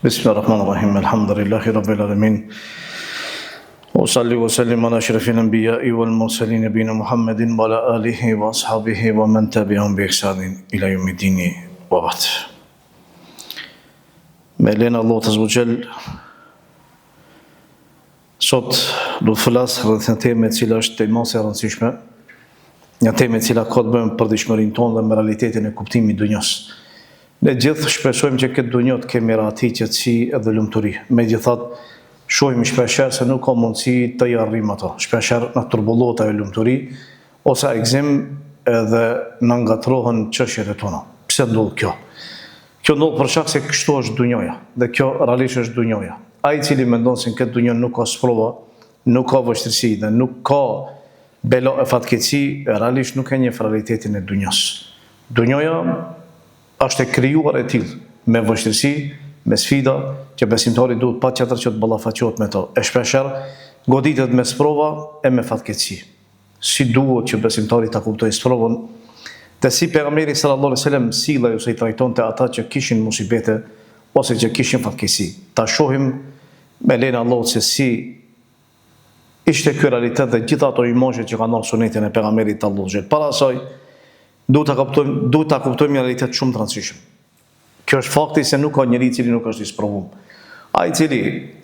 Bismillahirrahmanirrahim. Alhamdulillahi rabbil alamin. Usalli wa sallim ala ashrafil anbiya'i wal mursalin nabiyina Muhammedin wa ala alihi wa ashabihi wa man tabi'ahum bi ihsanin ila yawmiddin wa ba'd. Me lena Allah të zbuqel, sot do të flas rreth një teme e cila është tema e rëndësishme, një temë e cila ka të bëjë me përditshmërinë tonë dhe me realitetin e kuptimit të dunjos. Ne gjithë shpresojmë që këtë dunjë të kemi rahati, qetësi edhe lumturi. Megjithatë, shohim shpeshherë se nuk ka mundësi të i arrijmë ato. Shpeshherë na turbullohet ajo lumturi ose gëzim edhe na ngatrohen çështjet e tona. Pse ndodh kjo? Kjo ndodh për shkak se kështu është dunjoja, dhe kjo realisht është dunjoja. Ai i cili mendon se në këtë dunjë nuk ka sprova, nuk ka vështirësi dhe nuk ka belo e fatkeqësi, realisht nuk e njeh realitetin e dunjos. Dunjoja është e krijuar e tillë, me vështirësi, me sfida, që besimtari duhet patjetër që të ballafaqohet me to. E shpeshherë goditet me sprova e me fatkeqësi. Si duhet që besimtari ta kuptojë sprovën, dhe si pejgamberi sallallahu alaihi wasallam sillej ose i trajtonte ata që kishin musibete ose që kishin fatkeqësi. Ta shohim me lenin Allahut se si ishte ky realitet dhe gjitha ato imazhe që kanë në sunetin e pejgamberit Allahu xhel. Para asaj duhet ta kuptojmë një realitet shumë të rëndësishëm. Kjo është fakti se nuk ka njeri i cili nuk është i sprovuar. Ai i cili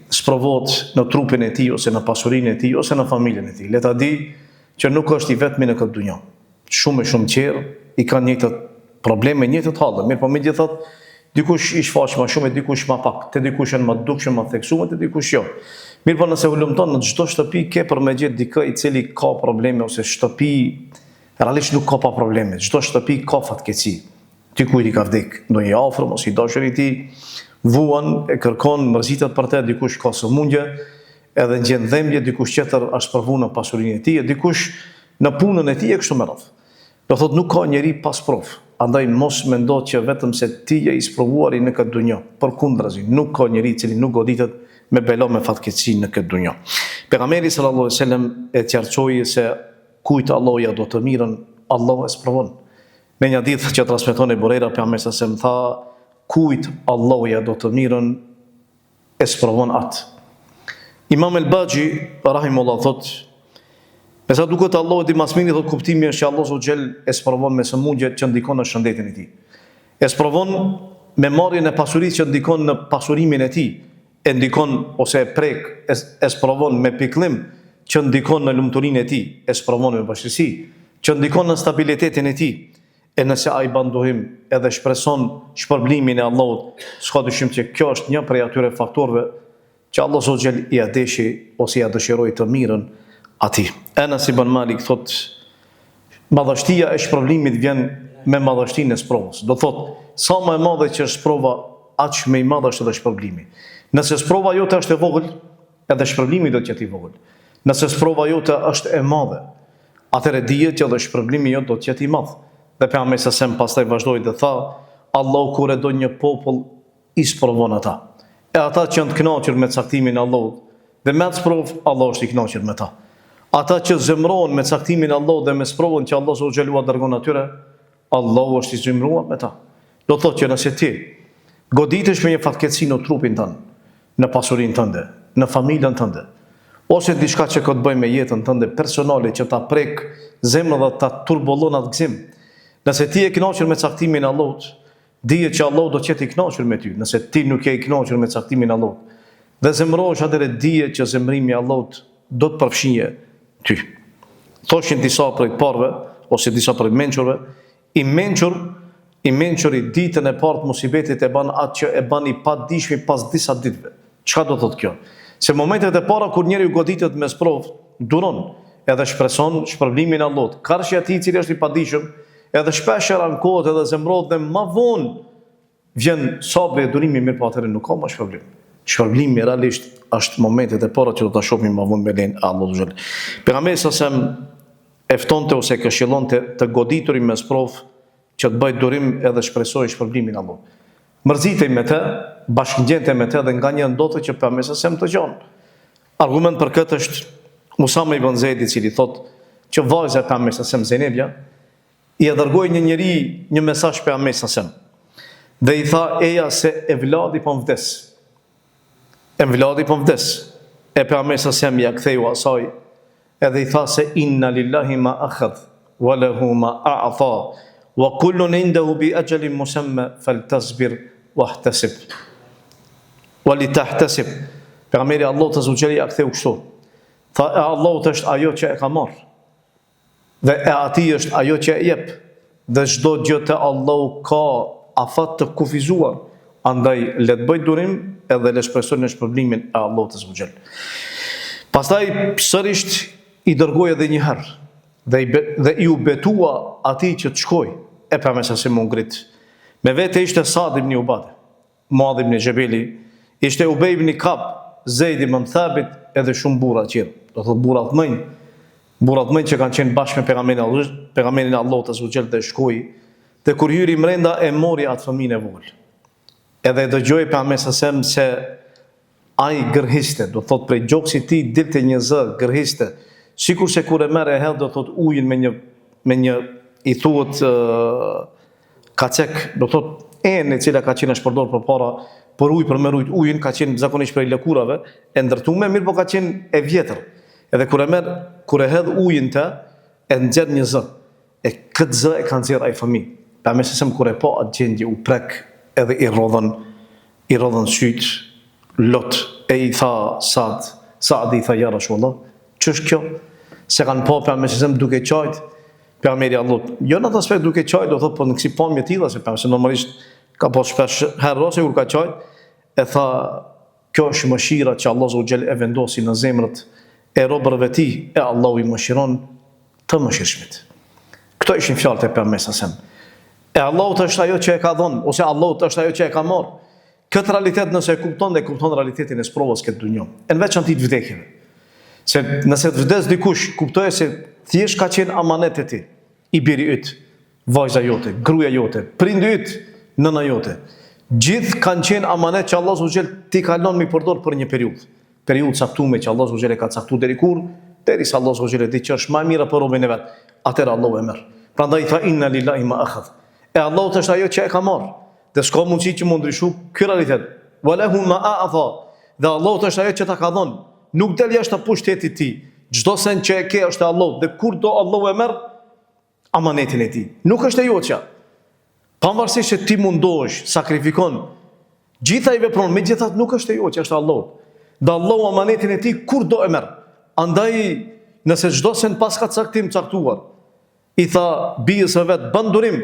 sprovohet në trupin e tij ose në pasurinë e tij ose në familjen e tij, le ta di që nuk është i vetmi në këtë dunjë. Shumë qerë i kanë njëjtat probleme, njëjtat halle, mirë po megjithatë dikush i shfaq më shumë, dikush më pak, te dikush janë më të dukshëm, më të theksuar, te dikush jo. Mirë po nëse hulumton në çdo shtëpi ke për me gjetë dikë i cili ka probleme ose shtëpi realisht nuk ka pa probleme, çdo shtëpi ka fatkeqësi. Dikujt i ka vdek ndonjë afërm ose i dashuri i tij, vuan, e kërkon, mërzitet për të, dikush ka sëmundje, edhe gjen dhembje, dikush tjetër është provuar në pasurinë e tij, dikush në punën e tij e kështu me radhë. Do thotë nuk ka njeri pas provë. Andaj mos mendo që vetëm se ti je i sprovuari në këtë dunjë, përkundrazi, nuk ka njeri i cili nuk goditet me belo me fatkeqësi në këtë dunjë. Pejgamberi sallallahu alaihi wasallam e qartçoi se kujt Allahu ja do të mirën, Allahu e sprovon. Me një hadith që transmeton Bureira, pejgamberi sa më tha, kujt Allahu ja do të mirën, e sprovon atë. Imam el-Baji rahimullahu thot, me sa duket Allahu di mas miri, thot kuptimi është që Allahu xhel e sprovon me sëmundje që ndikon në shëndetin e tij. E sprovon me marrjen e pasurisë që ndikon në pasurimin e tij, e ndikon ose e prek, e sprovon me pikëllim që ndikon në lumturinë e tij, e sprovon me bashkësi, që ndikon në stabilitetin e tij. E nëse ai bandohim edhe shpreson shpërblimin e Allahut, s'ka dyshim që kjo është një prej atyre faktorëve që Allahu xhel i adeshi ose i dëshiroi të mirën atij. Anas ibn Malik thot, madhështia e shpërblimit vjen me madhështinë e sprovës. Do thot, sa më e madhe që është sprova, aq më i madh është edhe shpërblimi. Nëse sprova jote është e vogël, edhe shpërblimi do të jetë i vogël. Nëse sprova jote është e madhe, atëherë dihet që edhe shpërblimi jot do të jetë i madh. Dhe pejgamberi sa pastaj vazhdoi dhe tha, Allahu kur e do një popull i sprovon ata. E ata që janë të kënaqur me caktimin e Allahut, dhe me atë sprovë Allahu është i kënaqur me ta. Ata që zemrohen me caktimin e Allahut dhe me sprovën që Allahu xhelua dërgon atyre, Allahu është i zemruar me ta. Do thotë që nëse ti goditesh me një fatkeqësi në trupin tënd, në pasurinë tënde, në familjen tënde, ose diçka që ka të bëjë me jetën tënde personale që ta prek zemrën dhe ta turbullon atë gëzim. Nëse ti je i kënaqur me caktimin e Allahut, dije që Allahu do të jetë i kënaqur me ty. Nëse ti nuk je i kënaqur me caktimin e Allahut, dhe zemrohesh, atëherë dije që zemrimi i Allahut do të përfshijë ty. Thoshin disa prej parëve ose disa prej mençurve, i mençuri ditën e parë të musibetit e bën atë që e bën i padijshëm pas disa ditëve. Çka do thotë kjo? Se momentet e para kur njeriu goditet me sprovë, duron edhe shpreson shpërblimin e Allahut. Karshi atij i cili është i padijshëm, edhe shpeshherë ankohet edhe zemrohet dhe më vonë vjen sabri e durimi, mirë po atëherë nuk ka më shpërblim. Shpërblimi realisht është momentet e para që do ta shohim më vonë me lenin Allahu xhel. Pejgamberi sa e ftonte ose këshillonte të goditurin me sprovë që të bëj durim edhe shpresoj shpërblimin e Allahut. Mërzitej me të, bashkëngjente me të dhe nganjëherë ndodhte që pejgamberi sa të gjon. Argument për këtë është Usame ibn Zeidi, i cili thotë që vajza e pejgamberit sa Zenebja i dërgoi një njeri një mesazh pejgamberit sa dhe i tha, eja se e vladi po vdes. E vladi po vdes. E pejgamberi sa sem ja ktheu asaj, edhe I tha se inna lillahi ma akhadh wa lahu ma a'ta wa kullun indahu bi ajalin musamma faltasbir wahtasib. Walitahtasib. Pejgamberi Allahu te zotëri ja ktheu kështu. Tha e Allahu është ajo që e ka marr. Dhe e atij është ajo që e jep. Dhe çdo gjë te Allahu ka afat të kufizuar. Andaj le të bëj durim edhe le shpresoj në shpërblimin e Allahut azza wa jall. Pastaj sërish I dërgoi edhe një herë dhe I u betua atij që të shkoj e pa më se më ngrit. Me vete ishte Sad ibn Ubade, Muadh ibn Jabeli, ishte Ubej ibn Kab, Zeid ibn Thabit edhe shumë burra tjerë. Do thotë burra të mënj që kanë qenë bashkë me pejgamberin Allahut azza wa jall dhe shkoi. Dhe kur hyri mrenda e mori atë fëmijën e vogël. Edhe dëgjoi pejgamberi se ai gërhiste, do thot prej gjoksit ti dilte një zë, gërhiste, sikur se kur e merr e hedh do thot ujin me një I thuhet kacek, do thot enë e cila ka qenë shpërdor përpara për ujë, për merrujt ujin, ka qenë zakonisht prej lëkurave e ndërtuar, mirë po ka qenë e vjetër. Edhe kur e hedh ujin të e nxjerr një zë. E këtë zë e ka nxjerr ai fëmijë. Pejgamberi kur e pa atë gjendje u prek edhe I rodhën syt. Lot e I tha Saad I tha ja Rasulullah, ç'është kjo? Se kanë pa pejgamberin duke qajt, pejgamberi Allahut. Jo në atë aspekt duke qajt, do thotë po në kësi pamje tilla se pejgamberi normalisht ka pas shpesh herë ose kur ka qajt, e tha kjo është mëshira që Allah Azza wa Jall e vendosi në zemrat e robërve të Tij, e Allahu I mëshiron të mëshirshmit. Këto ishin fjalët e pejgamberit. E Allahut është ajo që e ka dhënë, ose Allahut është ajo që e ka marrë. Këtë realitet nëse e kupton dhe kupton realitetin e sprovës këtë dunjë. E në veçantë të vdekjeve. Se nëse të vdes dikush, kuptoje se thjesht ka qenë amanet e ti. I biri yt, vajza jote, gruaja jote, prindi yt, nëna jote. Gjithë kanë qenë amanet që Allah Azza ti ka lënë mi përdor për një periudhë. Periudhë caktuar që Allah Azza ka caktuar deri kur, derisa Allah Azza di që është më mirë për robën e vet. Atëherë Allahu e merr. Prandaj tha inna lillahi ma akhadh. E Allahu është ajo që e ka marrë. Dhe s'ka mundësi që më ndryshu ky realitet. Walahu ma a'ta. Dhe Allahu është ajo që ta ka dhënë. Nuk del jashtë pushtetit të Tij. Çdo sen që e ke është e Allahut dhe kur do Allahu e merr amanetin e Tij. Nuk është e joçja. Pavarësisht se ti mundohesh, sakrifikon, gjithaj vepron, megjithatë nuk është e joçja, është Allahu. Dhe Allahu amanetin e Tij kur do e merr. Andaj nëse çdo sen pas ka caktuar, I tha bijës së vet bën durim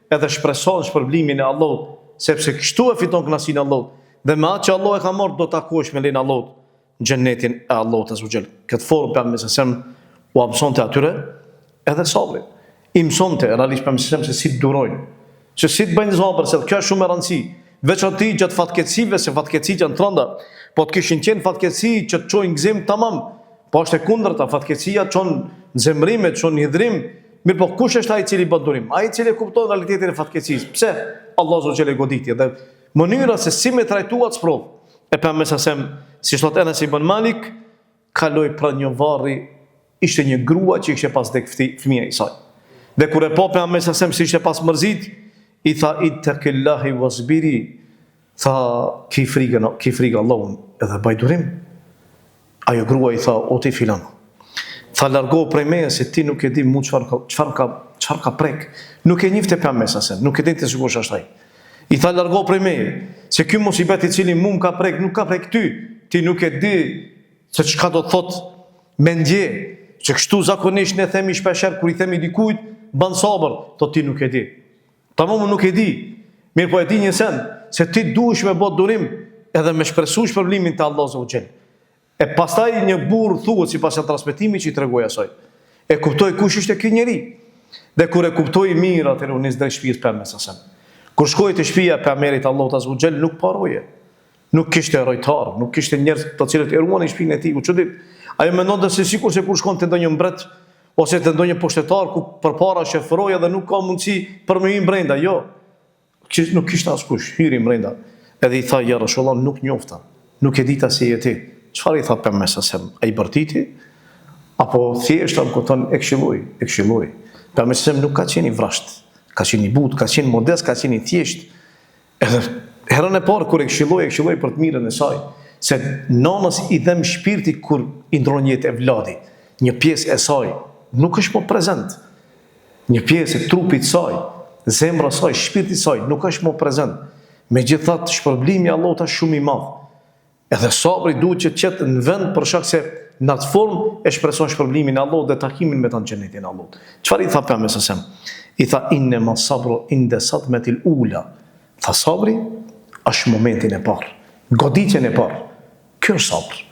edhe shpreson shpërblimin e Allahut, sepse kështu e fiton kënaqësinë e Allahut. Dhe me atë që Allah e ka marrë do takohesh me lenin e Allahut në xhenetin e Allahut azza wa jall. Këtë formë pejgamberi u mësonte atyre edhe sabrin. I mësonte realisht pejgamberi se si të durojnë, se si të bëjnë sabër, se kjo është shumë e rëndësishme. Veçanërisht gjatë fatkeqësive, se fatkeqësit janë tronda, po të kishin qenë fatkeqësi që të çojnë gzim tamam, po është e kundërta, fatkeqësia çon zemrim, çon hidhrim. Mirë po kush është ai I cili bën durim? Ai I cili kupton realitetin e fatkeqësisë. Pse? Allah Azza wa Jall e goditi dhe mënyra se si me trajtuat sprov. E pejgamberi si thot Enes ibn Malik, kaloi pranë një varri, ishte një grua që kishte pas dek fëmia I saj. Dhe kur e pa pejgamberi si ishte pas mërzit, I tha ittaqillahi wasbiri. Tha ki frikë Allahun edhe bëj durim. Ajo grua I tha o ti filan. Tha largohu prej meje se ti nuk e di mu çfarë ka prek. Nuk e njifte pejgamberin, nuk e dinte sigurisht është ai. I tha largohu prej meje, se ky mosibet I cili mu ka prek, nuk ka prek ty. Ti nuk e di se çka do të thot me ndje, që kështu zakonisht ne themi shpeshherë kur I themi dikujt, bën sabër, to ti nuk e di. Tamam nuk e di. Mirë po e di një sen, se ti duhesh me bë durim edhe me shpresu shpërblimin te Allahu Azza wa Jall. E pastaj një burr thuhet sipas transmetimit që I tregoi asaj. E kuptoi kush ishte ky njeri. Dhe kur e kuptoi mirë atëherë u nis drejt shtëpisë pejgamberit. Kur shkoi te shtëpia e pejgamberit Allahu Azza wa Jall nuk paroje. Nuk kishte rojtar, nuk kishte njerëz të cilët e ruanin shtëpinë e tij. U çudit. Ajo mendonte se sikur se kur shkon te ndonjë mbret ose te ndonjë pushtetar ku përpara shefroi dhe nuk ka mundësi për me hyrë brenda. Jo. Nuk kishte askush, hyri brenda. Edhe I tha ja Rasulullah nuk njofta. Nuk e dita se je ti. Çfarë I tha pejgamberi? Ai bërtiti apo thjesht am kupton e këshilloi. Pejgamberi nuk ka qenë I vrasht, ka qenë I but, ka qenë modest, ka qenë I thjesht. Edhe herën e parë kur e këshilloi për të mirën e saj, se nanës i dhem shpirti kur i ndron jetë e vladi. Një pjesë e saj nuk është më prezent. Një pjesë e trupit saj, zemra saj, shpirti saj nuk është më prezent. Megjithatë, shpërblimi i Allahut është shumë i madh. Edhe sabri duhet që të qetë në vend për shkak se në atë formë e shpreson shpërblimin e Allahut dhe takimin me ta në xhenetin e Allahut. Çfarë i tha Pejgamberi sa? I tha inna ma sabru inda sadmatil ula. Tha sabri është momentin e parë, goditjen e parë. Kjo është sabër.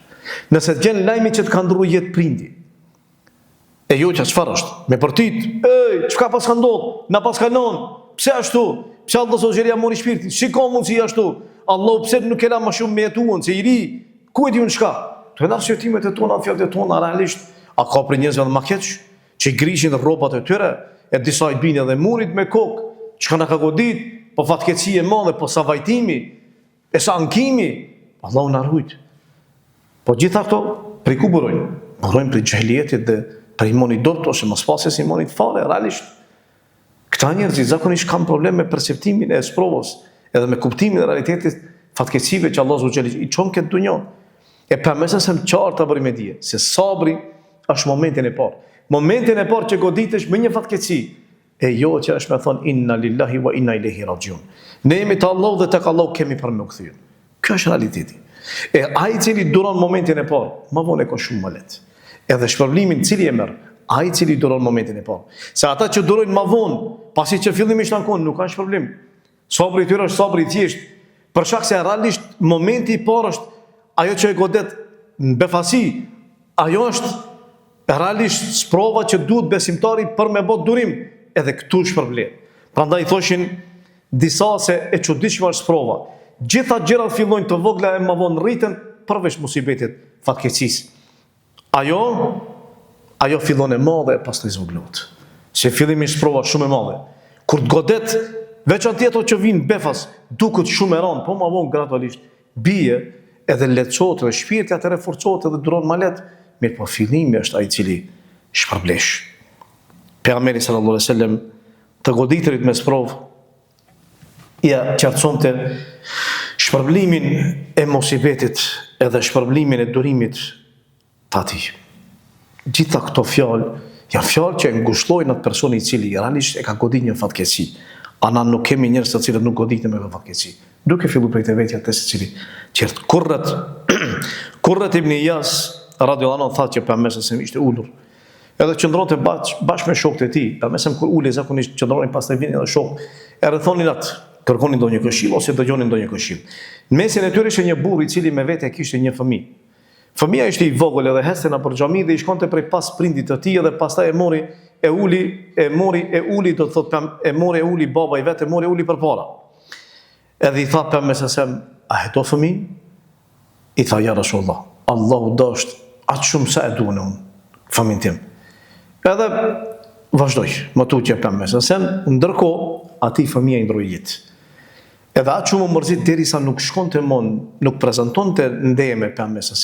Nëse të gjen lajmi që të ka ndrru jetë prindi, e jo që çfarë është? Me përtit, çka pas ka ndodhur? Na pas ka non. Pse ashtu? Pse Allah zotëria mori shpirtin? Si ka mundsi ashtu? Allah pse nuk e la më shumë me jetuan, se i ri, ku e diun çka? Të na shëtimet e tona, fjalët e tona realisht, a ka për njerëzve edhe më keq që i grishin rrobat e tyre, e disa i binë edhe murit me kokë, çka na ka godit, po fatkeqësi e madhe, po sa vajtimi, e sa ankimi, Allahu na rujt. Po gjitha këto prej ku burojnë? Burojnë prej xhelietit dhe prej imanit dort ose mos pasjes imanit fare, realisht. Këta njerëz zakonisht kanë problem me perceptimin e sprovës, edhe me kuptimin e realitetit fatkeqësive që Allah subhanahu i çon këtë dunjë. E përmesën se më qartë të bëri me dije, se sabri është momentin e parë. Momentin e parë që goditesh me një fatkeqësi, e jo që është me thonë inna lillahi wa inna ilaihi rajiun. Ne jemi të Allahu dhe tek Allahu kemi për me u kthyer. Kjo është realiteti. E ai i cili duron momentin e parë, më vonë ka shumë më lehtë. Edhe shpërblimin cili e merr, ai i cili duron momentin e parë. Se ata që durojnë më vonë, pasi që fillimisht ankon nuk kanë shpërblim. Sabri i tyre është sabri i thjeshtë, për shkak se realisht momenti i parë është ajo që e godet në befasi, ajo është realisht sprova që duhet besimtari për me bot durim, edhe këtu shpërblet. Prandaj thoshin disa se e çuditshme është sprova. Gjitha gjërat fillojnë të vogla e më vonë rriten përveç musibetit fatkeqësisë. Ajo fillon e madhe e pastaj zvoglohet. Se fillimisht sprova shumë e madhe. Kur të godet, veçantë ato që vinë befas, duket shumë e rëndë, po më vonë gradualisht bie edhe lehtësohet dhe shpirti atë forcohet edhe duron më lehtë, mirë po fillimi është ai i cili shpërblesh. Pejgamberi sallallahu alaihi wasallam të goditërit me sprovë ja qartësonte shpërblimin e mosibetit edhe shpërblimin e durimit të atij. Gjitha këto fjalë janë fjalë që ngushëllojnë atë personi i cili realisht e ka goditur një fatkeqësi. Ana nuk kemi njerëz të cilët nuk goditen me fatkeqësi. Duke filluar prej të vetja të secili. Qert Kurrat ibn Iyas radhiyallahu anhu thotë që pamëse ishte ulur. Edhe qëndronte bashkë me shokët e tij. Pamëse kur ulej zakonisht qëndronin pastaj vinin edhe shokë. E rrethonin atë, kërkonin ndonjë këshill ose dëgjonin ndonjë këshill. Në mesin e tyre ishte një burr i cili me vete kishte një fëmijë. Fëmia ishte i vogël edhe heste në për xhami dhe i shkonte prej pas prindit të tij dhe pastaj e mori do të thotë e mori baba i vet e mori përpara. Edhe i tha pemëse a heto fëmijë? I tha ja Rasulullah, Allahu dosht atë shumë sa e duan unë, fëmin tim. Edhe vazhdoj, më tutje pemëse ndërkohë ati fëmija i ndroi jetë. Edhe atë shumë më mërzit derisa nuk shkonte nuk prezantonte ndeje me pemëse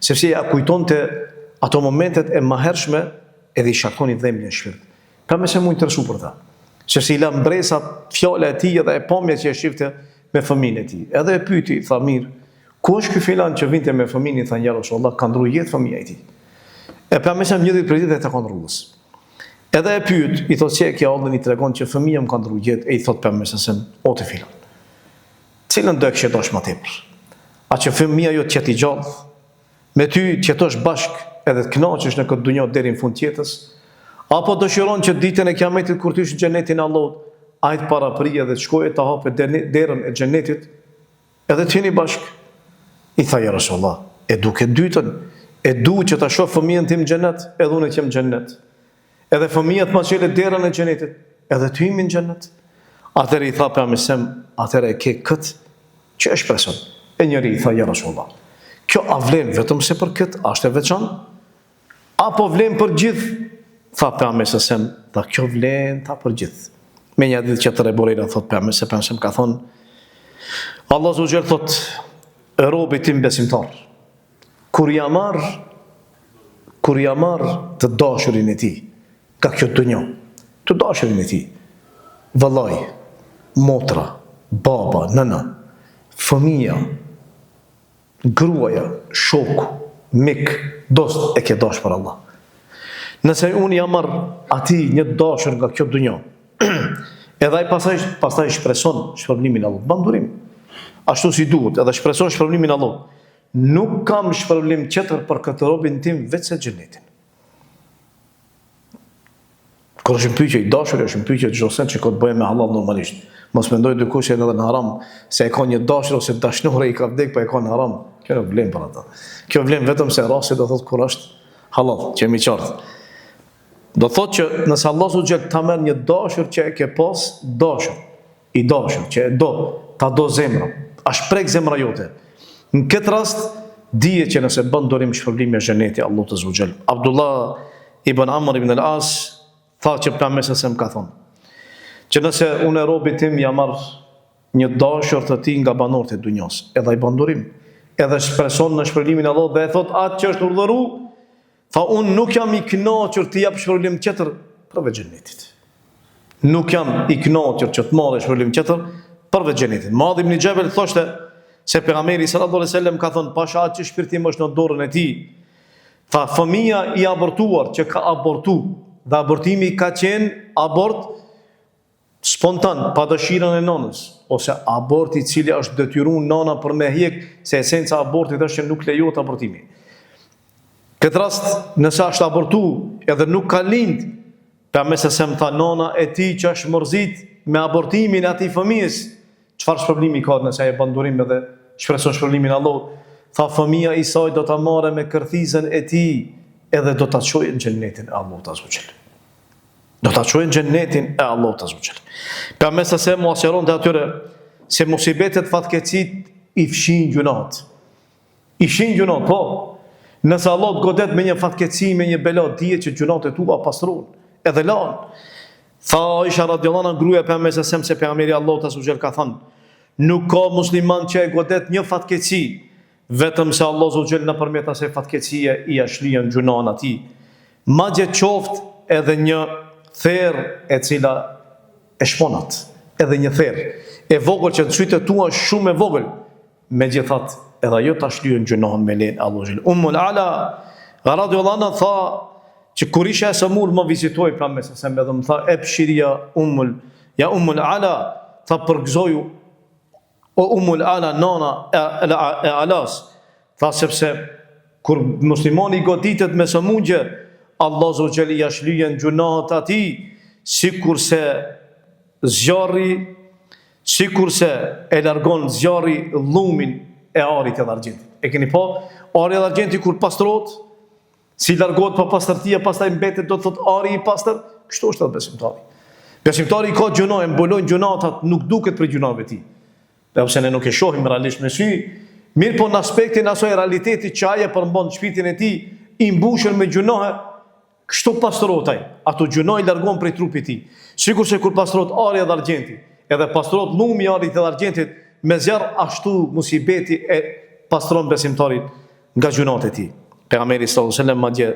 sepse ja kujtonte ato momentet e mëhershme edhe i shaktoni dhemblin e shpirt. Pemëse mu interesu për ta. Sepse i la mbresa fjala e tij edhe e pamja që e shifte me fëmin e tij. Edhe e pyeti, tha mirë, ku është ky filan që vinte me fëmin i tha ja Rasulullah, ka ndruar jetë fëmia e tij. E pemëse një ditë për ditë të ka ndruar. Edhe e pyet, i thotë se kjo Allah i tregon që fëmia më ka ndruar jetë, e i thotë pemëse o të filan. Cilën do e kishë dosh më tepër? A që fëmia jo të qetë i gjallë, me ty të jetosh bashkë edhe të kënaqesh në këtë dunjë deri në fund të jetës, apo dëshiron që ditën e kiametit kur të hysh në xhenetin e Allahut, ai të paraprije dhe të shkojë të hapë derën e xhenetit, edhe të jeni bashkë. I tha ja Rasulullah, e duke dytën, e du që ta shoh fëmijën tim në xhenet, edhe unë të jem në xhenet. Edhe fëmia të ma çelë derën e xhenetit, edhe të hyjmë në xhenet. Atëherë i tha pejgamberi, atëherë e ke këtë që e shpreson. E njëri i tha ja Rasulullah, kjo a vlen vetëm se për këtë, është e veçantë? Apo vlen për gjithë? Tha pejgamberi, tha kjo vlen tha për gjithë. Me një ditë që të reborejnë, thot pejgamberi ka thonë, Allah Azza thot, robi tim besimtar, kur ja marr të dashurin e tij, ka kjo dunjë, të dashurin e tij, vëllai, motra, baba, nëna, fëmija, gruaja, shoku, mik, dost e ke dash për Allah. Nëse unë jam marr ati një dashur nga kjo dunjë, edhe ai pastaj shpreson shpërblimin Allah, ban durim. Ashtu si duhet, edhe shpreson shpërblimin Allah. Nuk kam shpërblim tjetër për këtë robin tim veç se xhenetin. Kur është pyetje i dashur, është pyetje çdo sen që ka të bëjë me halal normalisht. Mos mendoj dikush që edhe në haram se e ka një dashur ose dashnore i ka vdek pa e ka në haram. Kjo nuk vlen për ata. Kjo vlen vetëm se rasti do thotë kur është halal, që jemi qartë. Do thotë që nëse Allahu xhel ta merr një dashur që e ke pas, dashur, i dashur që e do, ta do zemra, a shpreh zemra jote. Në këtë rast dije që nëse bën dorim shpërblimi e xheneti Allahu te xhel. Abdullah ibn Amr ibn al-As tha që pejgamberi sa më ka thonë që nëse unë e robi tim ja marr një dashur të tij nga banorët e dunjos, edhe ai bën durim, edhe shpreson në shpërblimin e Allahut dhe e thot atë që është urdhëruar, tha unë nuk jam i kënaqur të jap shpërblim tjetër përveç xhenetit. Nuk jam i kënaqur që të marrë shpërblim tjetër përveç xhenetit. Muadh ibn Jabal thoshte se pejgamberi sallallahu alaihi wasallam ka thonë pasha atë që shpirti im është në dorën e tij, tha fëmia i abortuar që ka abortu, dhe abortimi ka qenë abort spontan, pa dëshirën e nonës, ose abort i cili është detyruar nona për me hjek, se esenca e abortit është që nuk lejohet abortimi. Këtë rast, nëse është abortu edhe nuk ka lind, pejgamberi se më tha nona e tij që është mërzit me abortimin e atij fëmijës, çfarë shpërblimi ka nëse ai e bën durim edhe shpreson shpërblimin e Allahut? Tha fëmia i saj do ta marrë me kërthizën e tij, edhe do ta çojë në xhenetin e Allahut azza wa jall. Do ta çojë në xhenetin e Allahut azza wa jall. Pejgamberi se mu asheron të atyre se musibetet, fatkeqësit i fshin gjunat. I fshin gjunat, po. Nëse Allah të godet me një fatkeqësi, me një bela, dihet që gjunat e tua pastrohen, edhe lan. Tha Aisha radhiyallahu anha gruaja e pejgamberit se pejgamberi Allahut azza wa jall ka thënë, nuk ka musliman që e godet një fatkeqësi vetëm se Allahu xhel nëpërmjet asaj fatkeqësie i ashlihen gjunan atij. Madje qoftë edhe një therr e cila e shponat, edhe një therr e vogël që në sytë tua është shumë e vogël, megjithatë edhe ajo ta shlyhen gjunan me len Allahu xhel. Ummul Ala radhiyallahu anha tha që kur isha e sëmur më vizitoi pejgamberi se më tha ebshiria Ummul Ala, tha përgëzoju o Ummul Ala, nana e Alas, tha sepse kur muslimani goditet me sëmundje, Allahu xhel i ashlyhen gjunat atij, sikurse zjarri, sikurse e largon zjarri llumin e arit e argjentit. E keni pa, ari e argjentit kur pastrohet, si largohet pa pastërtia, pastaj mbetet do të thot ari i pastër, kështu është atë besimtari. Besimtari ka gjuna, e mbulojnë gjunatat, nuk duket për gjunave ti. Dhe pse ne nuk e shohim realisht me sy, mirë po në aspektin asoj realiteti që aje përmbon shpirtin e tij, i mbushur me gjunohe, kështu pastrohet ai. Ato gjunoj largon prej trupit tij. Sikur se kur pastrohet ari dhe argjenti, edhe pastrohet lumi i arit dhe argjentit me zjarr, ashtu musibeti e pastron besimtarin nga gjunat e tij. Pejgamberi sallallahu alajhi wasallam madje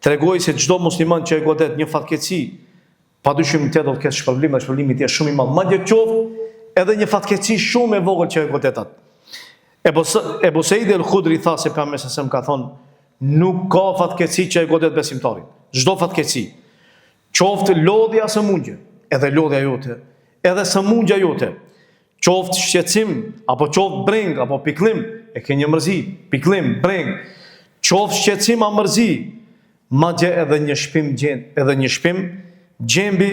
tregoi se çdo musliman që e godet një fatkeqësi, padyshim të do të ketë shpërblim, dhe shpërblimi i tij është shumë i madh. Madje qoftë edhe një fatkeqësi shumë e vogël që e godetat. Ebu Sejdi el-Khudri tha se pejgamberi sallallahu alajhi wasallam ka thonë, nuk ka fatkeqësi që e godet besimtarin. Çdo fatkeqësi, qoftë lodhja sëmundje, edhe lodhja jote, edhe sëmundja jote, qoftë shqetësim, apo qoftë breng, apo pikëllim, e ke një mërzi, pikëllim, breng, qoftë shqetësim a mërzi, madje edhe një shpim gjembi,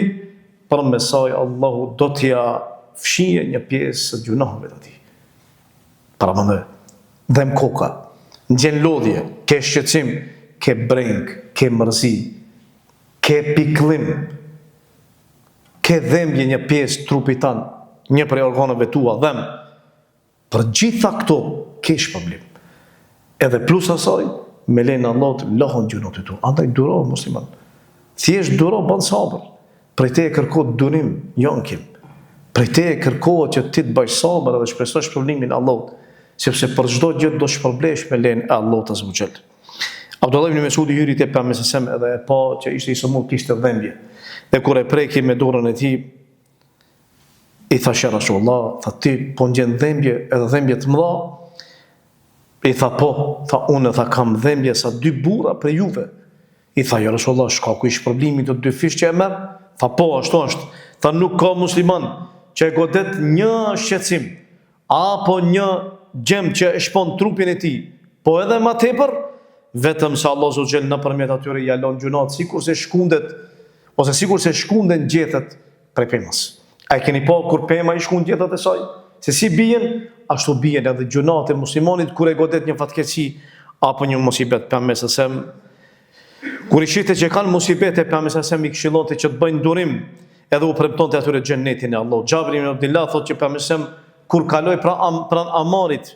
për mesaj Allahu do t'ja fshije një pjesë të gjunaheve të tij. Para mëndë, dhe më koka, në gjenë lodhje, ke shqetësim, ke breng, ke mërzi, ke pikëllim, ke dhembje një pjesë trupit tanë, një prej organeve tua, dhem, për gjitha këto, ke shpërblim. Edhe plus asaj, me lejnë Allah të lohën gjunat e tu. Andaj duro, musliman. Thjesht duro, banë sabër. Prej te e kërkohet durim, jankim. Prej te e kërkohet që ti të bëjsh sabër edhe shpresosh shpërblimin Allah, sepse për çdo gjë do shpërblesh me lejnë e Allah të zbuqel. Abdullah ibn Mesudi hyri te pejgamberi sallallahu alajhi wasallam edhe e pa që ishte i sëmur, kishte dhembje. Dhe kur e preki me dorën e tij, i thashë Rasulullah, tha ti po ngjen dhembje, edhe dhembje të mëdha, I tha po, tha unë tha kam dhembje sa 2 burra për juve. I tha ja Rasulullah, shkaku i shpërblimi të 2 fish që e merr? Tha po, ashtu është. Tha nuk ka musliman që e godet një shqetësim apo një gjem që e shpon trupin e tij, po edhe më tepër, vetëm se Allah Azza wa Jall nëpërmjet atyre ja lën gjunat, sikur se shkundet ose sikur se shkunden gjethet prej pemës. A e keni pa kur pema i shkund gjethet e saj? Se si bien, ashtu bien edhe gjunat e muslimanit kur e godet një fatkeqësi apo një musibet. Pejgamberi sallallahu alajhi wasallam kur i shihte që kanë musibete, pejgamberi sallallahu alajhi wasallam i këshillonte që të bëjnë durim edhe u premtonte atyre xhenetin e Allahut. Xhabir ibn Abdullah thotë që pejgamberi sallallahu alajhi wasallam kur kaloi pran Amarit,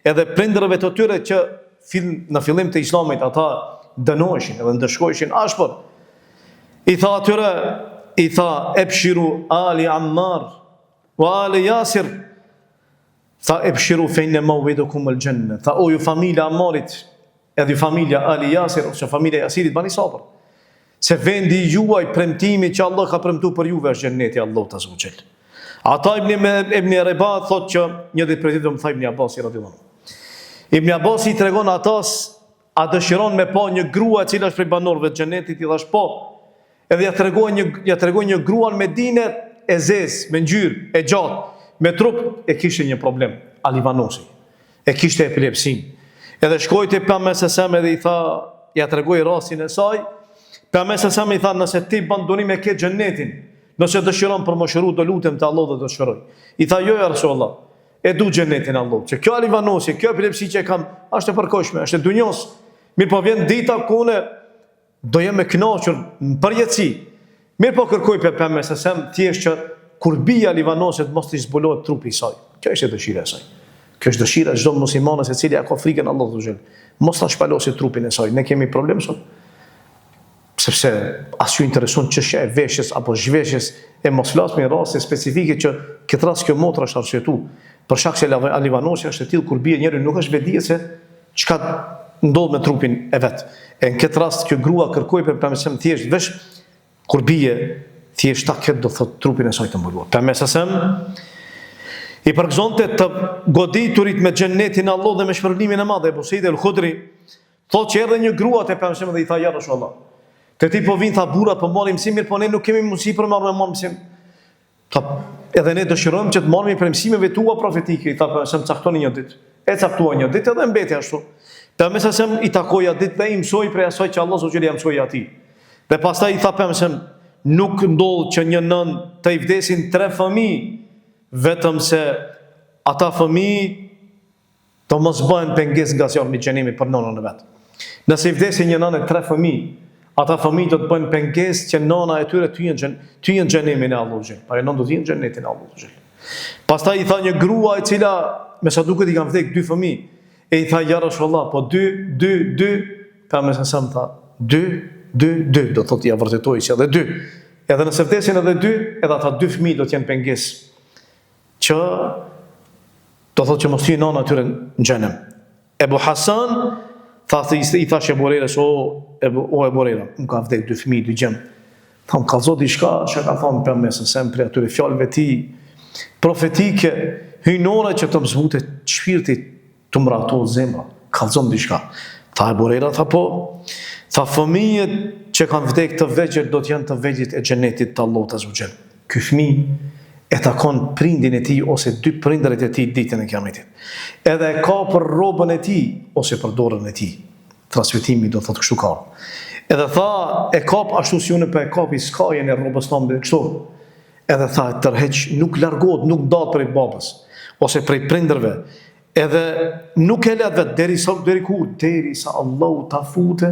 edhe prindërve të tyre që në fillim të Islamit ata dënoheshin edhe ndëshkoheshin ashpër, i tha atyre, i tha ebshiru ali Ammar wa ali Yasir, tha ebshiru fejnë maw'idukum al-janna, tha o ju familja Ammarit edhe ju familja Ali Yasir ose familja Yasirit bani sabër, se vendi juaj premtimi që Allah ka premtuar për juve është xheneti i Allahut azza wa jall. Ata ibn Rebat thot që një ditë për ditë më tha Ibn Abbasi radhiyallahu anhu. Ibn Abbasi i tregon atas a dëshiron me pa një grua e cila është prej banorëve të xhenetit, i thash po. Edhe ja tregoi një gruan me dine e zezë, me ngjyrë e gjatë, me trup, e kishte një problem, alivanosi. E kishte epilepsin. Edhe shkoi te pejgamberi sallallahu edhe i tha, ja tregoi rastin e saj. Pejgamberi sallallahu i tha, nëse ti bën durim me këtë xhenetin, nëse dëshiron për mëshiru, do lutem te Allah dhe do shëroj. I tha, jo ja Rasulullah, e du xhenetin Allah. Që kjo alivanosi, kjo epilepsi që kam, është e përkohshme, është e dunjos. Mirë po vjen dita ku unë do jem e kënaqur në përjetësi. Mirë po kërkoj për pejgamberin sallallahu thjesht që kur bija alivanoset mos të zbulohet trupi i saj. Kjo është dëshira e saj. Kjo është dëshira e çdo muslimane se cili ka frikën Allahut xhel. Mos ta shpalosi trupin e saj. Ne kemi problem sot. Sepse as ju intereson çështja e veshjes apo zhveshjes, e mos flasim në raste specifike që këtë rast kjo motra është arsyetuar. Për shkak se alivanosia është e tillë kur bie njëri nuk është vedia se çka ndodh me trupin e vet. E në këtë rast kjo grua kërkoi për pamësim thjesht vesh kur bie thjesht ta ketë do thot trupin e saj të mbuluar. Pamësim i përgëzonte të goditurit me xhenetin e Allahut dhe me shpërblimin e madh. Abu Said al-Khudri thotë që erdhi një grua te pamësim dhe i tha ja Rasulullah, te ti po vin tha burrat po marrim mësim, mirë po ne nuk kemi mundësi për marrë mësim. Edhe ne dëshirojmë që të marrim për mësimeve tua profetike. I tha pamësim caktoni një ditë. E caktua një ditë edhe mbeti ashtu. Pejgamberi i takoi atë ditë dhe i mësoi prej asaj që Allah subhanahu wa taala mësoi atij. Dhe pastaj i tha pejgamberi, nuk ndodh që një nën të i vdesin 3 fëmijë, vetëm se ata fëmijë të mos bëhen pengesë nga zjarmi i xhenemit për nënën e vet. Nëse i vdesin një nën e 3 fëmijë, ata fëmijë do të bëjnë pengesë që nëna e tyre të hyjnë xhenemin e Allahut xhel. Para nën do të hyjnë xhenetin e Allahut xhel. Pastaj i tha një grua e cila me sa duket i kanë vdekur 2 fëmijë. E i tha ja Rasulullah, po 2, ka me sasam tha 2, do thotë ja vërtetoi se edhe 2. Edhe nëse vdesin edhe 2, edhe ata 2 fëmijë do të jenë pengesë. Që do thotë që mos hyjnë nëna atyre në xhenem. Ebu Hasan i thash Ebu Hurajra, o Ebu Hurajra, më ka vdekur 2 fëmijë, 2 gjem. Tham kallzo diçka, çka ka thënë pejgamberi sallallahu për atyre fjalëve të tij profetike, hyjnore që të zbutet shpirti të mbratu zemra, kallzon diçka. Tha Ebu Hurajra, tha po, tha fëmijët që kanë vdekur të vegjël do të janë të vegjëlit e xhenetit të Allahut azza wa jall. Ky fëmijë e takon prindin e tij ose 2 prindërit e tij ditën e Kiametit. Edhe e ka për rrobën e tij ose për dorën e tij. Transmetimi do thotë kështu ka. Edhe tha e kap ashtu si unë po e kapi skajën e rrobës tonë kështu. Edhe tha tërheq, nuk largohet, nuk dalë prej babës ose prej prindërve. Edhe nuk e lë vetë deri kur? Derisa Allahu ta fute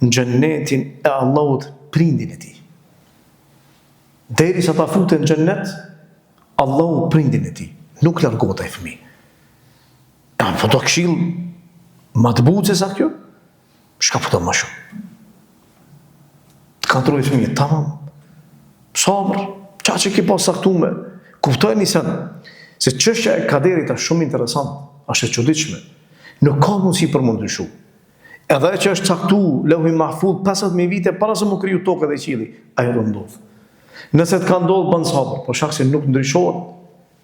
në xhenetin e Allahut prindin e tij. Derisa ta fute në xhenet Allahu prindin e tij. Nuk largohet ai fëmijë. Ja, po do këshill më të butë se sa kjo? Shka po do më shumë? Kontrolli fëmijë, tamam. Sabër, çka që ke pas saktuar. Kuptojeni se çështja e kaderit është shumë interesante, është e çuditshme. Nuk ka mundësi për mund të ndryshu. Edhe që është caktuar Lauhi Mahfuz 50.000 vite para se mu kriju tokën dhe qielli, ajo do ndodh. Nëse të ka ndodhur bën sabër, por shkak se nuk ndryshohet,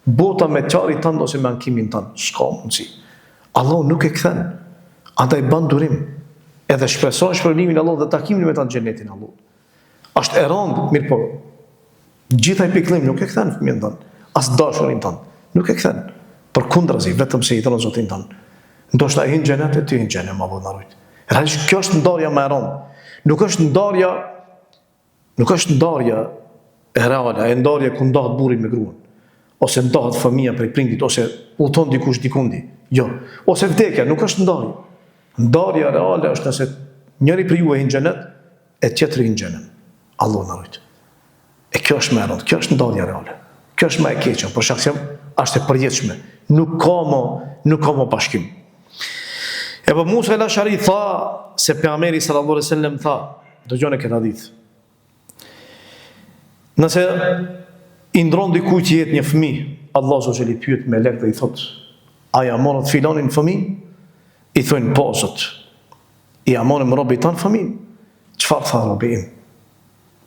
bota me qarit tënd ose me ankimin tënd, s'ka mundësi. Allahu nuk e kthen. Andaj bën durim. Edhe shpreson shpërblimin Allah dhe takimin me ta në xhenetin Allah. Është e rëndë, mirë po. Gjithaj pikëllim nuk e kthen fëmijën tonë, as dashurin tonë. Nuk e kthen. Përkundrazi, vetëm se i thonë Zotin tonë. Ndoshta e hin xhenet e ti hin xhenem, Allahu na ruaj. Realisht kjo është ndarja më e rëndë. Nuk është ndarja e reale, e ndarja ku ndahet burri me gruan, ose ndahet fëmia prej prindit, ose udhton dikush dikundi. Jo, ose vdekja, nuk është ndarje. Ndarja reale është nëse njëri prej juve hin xhenet, e tjetri hin xhenem. Allahu na ruaj. E kjo është më e rëndë, kjo është ndarja reale. Kjo është më e keqja, për shkak se është e përjetshme. Nuk ka më bashkim. Ebu Musa el-Ashari tha se pejgamberi sallallahu alaihi wasallam tha, dëgjoni këtë hadith. Nëse i ndron dikujt që jetë një fëmijë, Allahu xheli pyet melek dhe i thot: "A ja morët filanin fëmijë?" I thonë: "Po zot." "I morëm robit tan fëmijë?" "Çfarë tha robi im?"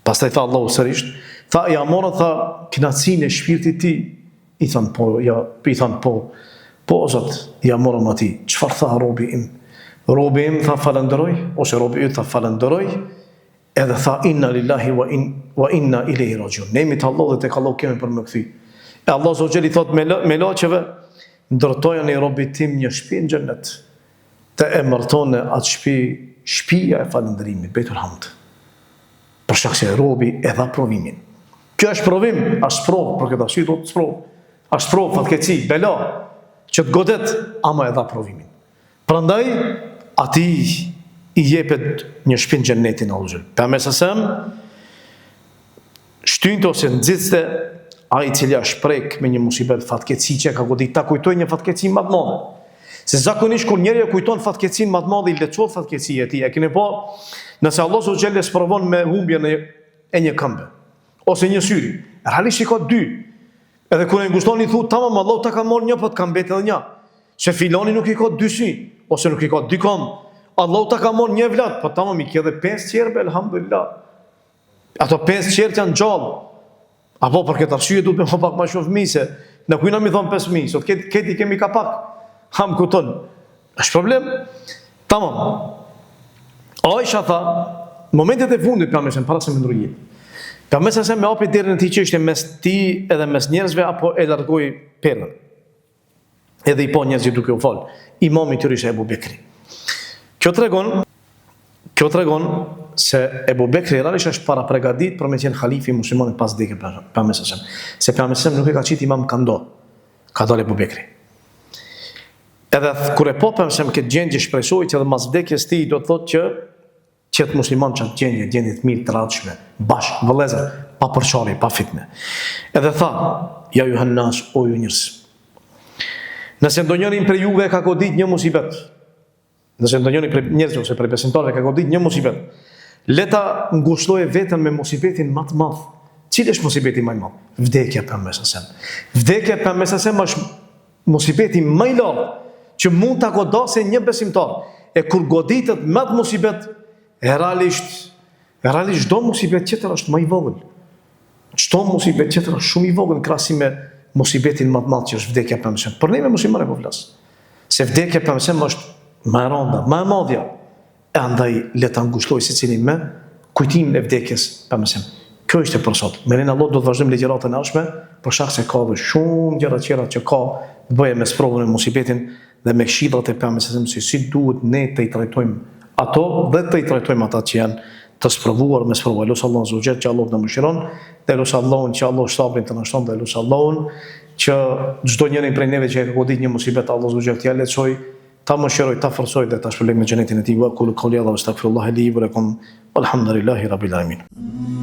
Pastaj tha Allahu sërish, tha: "Ja morët tha kënaqësinë e shpirtit ti?" I thonë: "Po, ja." I thonë: Po zot, ja morëm atij." "Çfarë tha robi im?" Robi im tha: "Falenderoj", ose robi yt tha: "Falenderoj." Edhe tha: "Inna lillahi wa inna ilaihi rajiun." Ne jemi të Allahut dhe tek Allahu kemi për më kthy. E Allah Zogjeli thot me laçeve: "Ndërtojeni robit tim një shtëpi në xhennet, të emërtoni atë shtëpia e falënderimit, Beitul Hamd." Për shkak se robi e dha provimin. Kjo është provim, as provë, për këtë arsye do të provë. As provë, fatkeqësi, bela, që të godet, ama e dha provimin. Prandaj atij i jepet një shtëpi në xhennetin Allahut. Pejgamberi sa shtynte ose nxitste ai i cili shpreh me një musibet fatkeqësi që ka godit, ta kujtoj një fatkeqësi më të madhe. Se zakonisht kur njeriu kujton fatkeqësinë më të madhe, i lehtësohet fatkeqësia e tij. E keni po, nëse Allah subhanahu sprovon me humbjen e një këmbë ose një syri, realisht i ka dy. Edhe kur e ngushton i thu: "Tamam, Allah ta ka marrë një, po të ka mbetë edhe një." Se filani nuk i ka dy sy, ose nuk i ka dy këmbë. Allah ta ka marrë një vlat, po tamam, i ke edhe 5 qerbe, elhamdulillah. Ato 5 qerë janë gjallë. Apo për këtë arsye duhet me më pak më shumë fëmijë, se në kujna mi thonë 5.000, sot këti kemi ka pak. Ham kuton. Është problem? Tamam. Aisha tha, momentet e fundit pejgamberin para se me ndrojë. Pejgamberi sa me hapi derën e tij që ishte mes ti edhe mes njerëzve, apo e largoi perën. Edhe i po njerëzit duke u fal. Imami i tyre ishte Ebu Bekri. Kjo tregon se Ebu Bekri realisht është para përgatit për me qenë khalifi muslimanit pas vdekjes pejgamberit sa. Se pejgamberi nuk e ka qit imam kando. Ka dalë Ebu Bekri. Edhe kur e po pejgamberi këtë gjendje shpresoi që edhe mas vdekjes tij do të thotë që qëtë musliman që atë gjendje të mirë të radhshme, bashkë, vëllezër, pa përçarje, pa fitne. Edhe tha: "Ja juhan nas, o ju njerëz. Nëse ndonjëri prej juve ka godit një musibet, nëse ndonjëri prej njerëzve ose prej besimtarëve ka godit një musibet, leta ngushëllojë veten me musibetin më të madh." Cili është musibeti më i madh? Vdekja pejgamberit sa. Vdekja pejgamberit sa është musibeti më i lartë që mund ta godasë një besimtar. E kur goditet me atë musibet, realisht çdo musibet tjetër është më i vogël. Çdo musibet tjetër është shumë i vogël në krahasim me musibetin më të madh që është vdekja pejgamberit. Por ne me muslimanë po flas. Se vdekja pejgamberit është më e rënda, më e madhja. E andaj le ta ngushëlloj secili me kujtimin e vdekjes pejgamberit. Kjo është për sot. Me lenin Allah do të vazhdojmë ligjëratën e ardhshme, për shkak se ka shumë gjëra tjera që ka të bëjë me sprovën e musibetin dhe me këshillat e pejgamberit se si duhet ne të i trajtojmë ato dhe të i trajtojmë ata që janë të sprovuar me sprovë. Lutë Allahun zotëgjat që Allah të na mëshiron, dhe lutë Allahun që Allah sabrin të na shton, dhe lutë Allahun që çdo njeri prej neve që e ka godit një musibet, Allah zotëgjat t'ia lehtësoj, ta mëshiroj, ta forcoj dhe ta shpëlbej me xhenetin e tij. Wa qul qawli hadha wastaghfirullaha li wa lakum walhamdulillahi rabbil alamin.